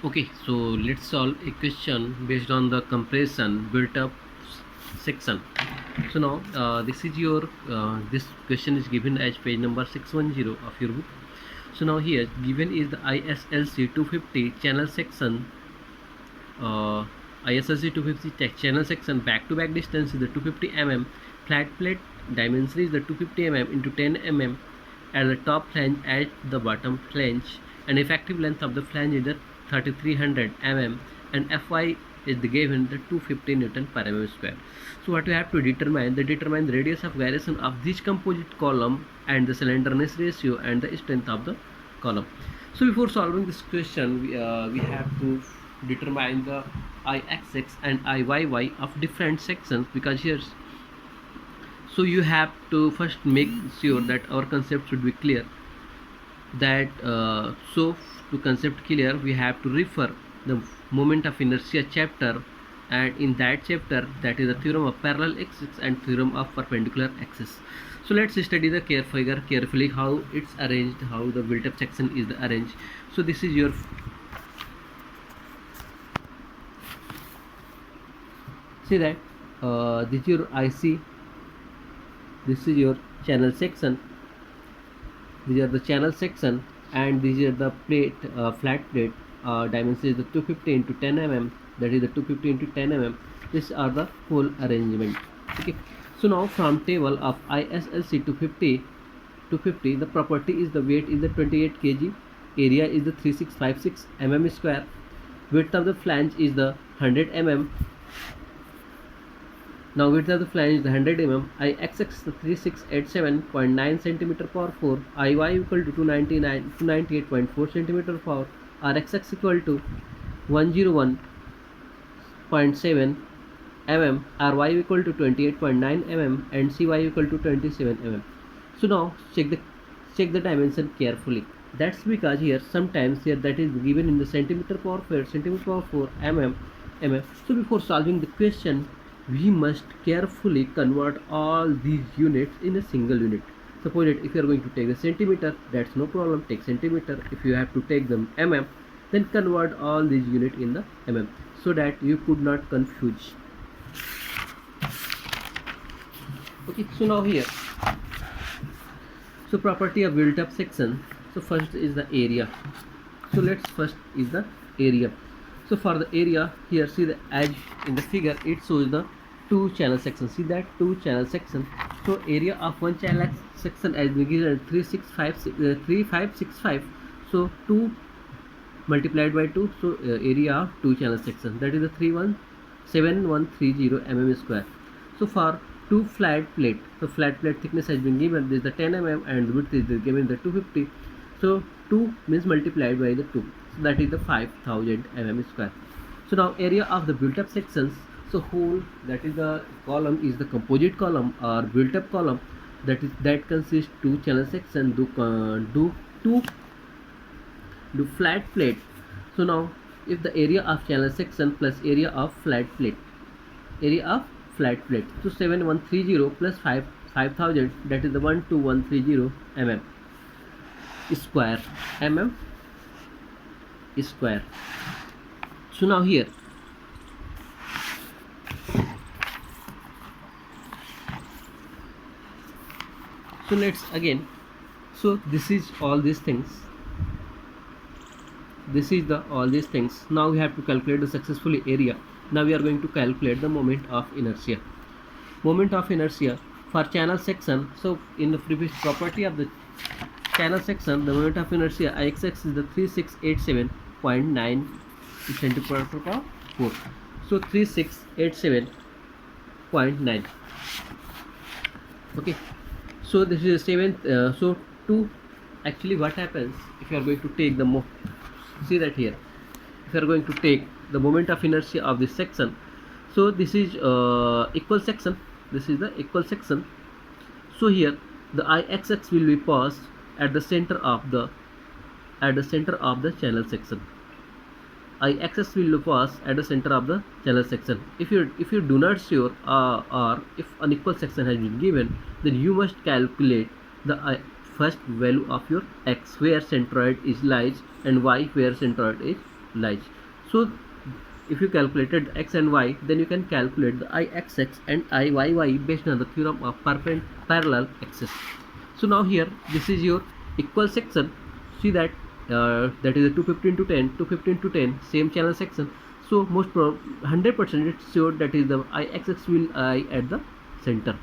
Okay, so let's solve a question based on the compression built up section. So now this is your this question is given as page number 610 of your book. So now here given is the ISLC 250 channel section, uh, ISLC 250 channel section back to back distance is the 250 mm, flat plate dimension is the 250 mm into 10 mm at the top flange at the bottom flange, and effective length of the flange is the 3300 mm, and Fy is the given the 250 Newton per mm square. So what we have to determine the radius of gyration of this composite column and the slenderness ratio and the strength of the column. So before solving this question, we have to determine the Ixx and Iyy of different sections, because here, so you have to first make sure that our concept should be clear. That so to concept clear, we have to refer the moment of inertia chapter, and in that chapter, that is the theorem of parallel axis and theorem of perpendicular axis. So let's study the figure carefully, how it's arranged, how the built-up section is arranged. So this is your, see that this is your IC, this is your channel section, these are the channel section, and these are the plate, flat plate, dimension is the 250 into 10 mm, that is the 250 into 10 mm. These are the whole arrangement. Okay, so now from table of ISLC 250, the property is the weight is the 28 kg, area is the 3656 mm square, width of the flange is the 100 mm. Now width of the flange is the 100 mm, Ixx the 3687.9 cm per 4, Iy equal to 298.4 cm per 4, Rxx equal to 101.7 mm, Ry equal to 28.9 mm, and Cy equal to 27 mm. So now check the dimension carefully. That's because here sometimes here that is given in the centimeter per 4 mm. So before solving the question, we must carefully convert all these units in a single unit. Suppose that if you are going to take the centimeter, that's no problem, take centimeter. If you have to take them mm, then convert all these units in the mm, so that you could not confuse. Okay, so now here, so property of built up section. So first is the area. So let's first is the area. So for the area, here see the edge in the figure, it shows the two channel sections. See that two channel section. So area of one channel section as given 3565. So 2 multiplied by 2. So area of two channel section, that is the 317130 mm square. So for two flat plate, so flat plate thickness has been given, this is the 10 mm, and the width is given the 250. So 2 means multiplied by the 2, so that is the 5000 mm square. So now area of the built up sections, so whole, that is the column is the composite column or built up column, that consists two channel section, do flat plate. So now if the area of channel section plus area of flat plate, so 7130 plus 5000, that is the 12130 mm square, square. So now here, so let's again, so this is all these things, this is the all these things. Now we have to calculate the successfully area. Now we are going to calculate the moment of inertia. Moment of inertia for channel section. So in the previous property of the channel section, the moment of inertia Ixx is the 3687.9 centimeter per 4. So 3687.9. Okay, so this is the 7th. So to actually what happens if you are going to take the see that here, if you are going to take the moment of inertia of this section, so this is equal section, this is the equal section. So here the Ixx will be passed at the center of the channel section. Ixx will be passed at the center of the channel section. If you do not sure, or if unequal section has been given, then you must calculate the first value of your x, where centroid is lies, and y, where centroid is lies. So if you calculated x and y, then you can calculate the ixx and iyy based on the theorem of parallel axis. So now here this is your equal section. See that that is a 250 into 10, 250 into 10, same channel section. So most 100% it's sure that is the ixx will lie at the center.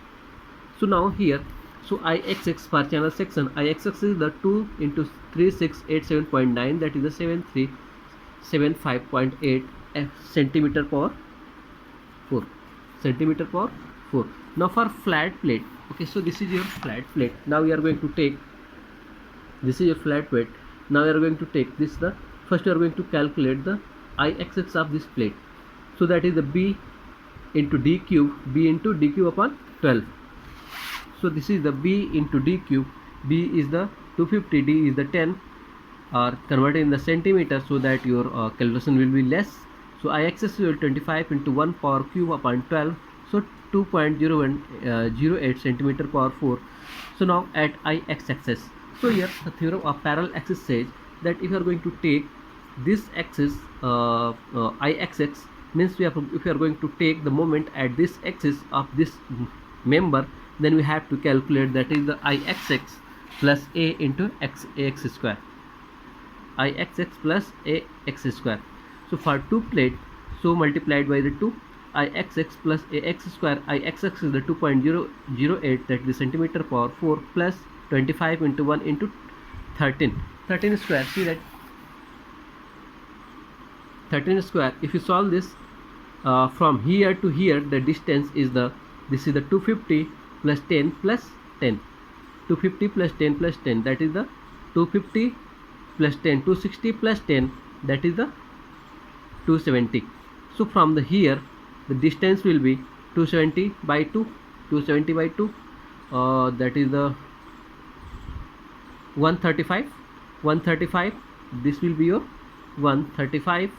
So now here, so ixx per channel section, ixx is the 2 into 3687.9, that is the 7375.8 centimeter per 4 centimeter per 4. Now for flat plate, okay, so this is your flat plate. Now we are going to take, this is your flat plate. Now we are going to take this, the first we are going to calculate the ixx of this plate. So that is the b into d cube upon 12. So this is the b into d cube. B is the 250, d is the 10, or converted in the centimeter, so that your calculation will be less. So ixx is 25 into 1 power cube upon 12, so 2.0108 centimeter per 4. So now at ixx, so here the theorem of parallel axis says that if you are going to take this axis ixx, means if you are going to take the moment at this axis of this member, then we have to calculate, that is the ixx plus a into ax square, ixx plus ax square. So for 2 plate, so multiplied by the 2, ixx plus ax square, ixx is the 2.008, that is the centimeter per 4, plus 25 into 1 into 13 square. See that 13 square, if you solve this from here to here, the distance is the, this is the 250 plus 10 plus 10, 250 plus 10 plus 10, that is the 250 plus 10, 260 plus 10, that is the 270. So from the here the distance will be 270 by 2, 270 by 2, that is the 135, this will be your 135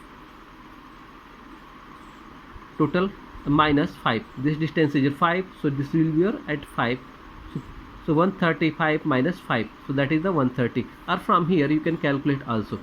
total minus 5, this distance is 5, so this will be your at 5, so 135 minus 5, so that is the 130. Or from here you can calculate also.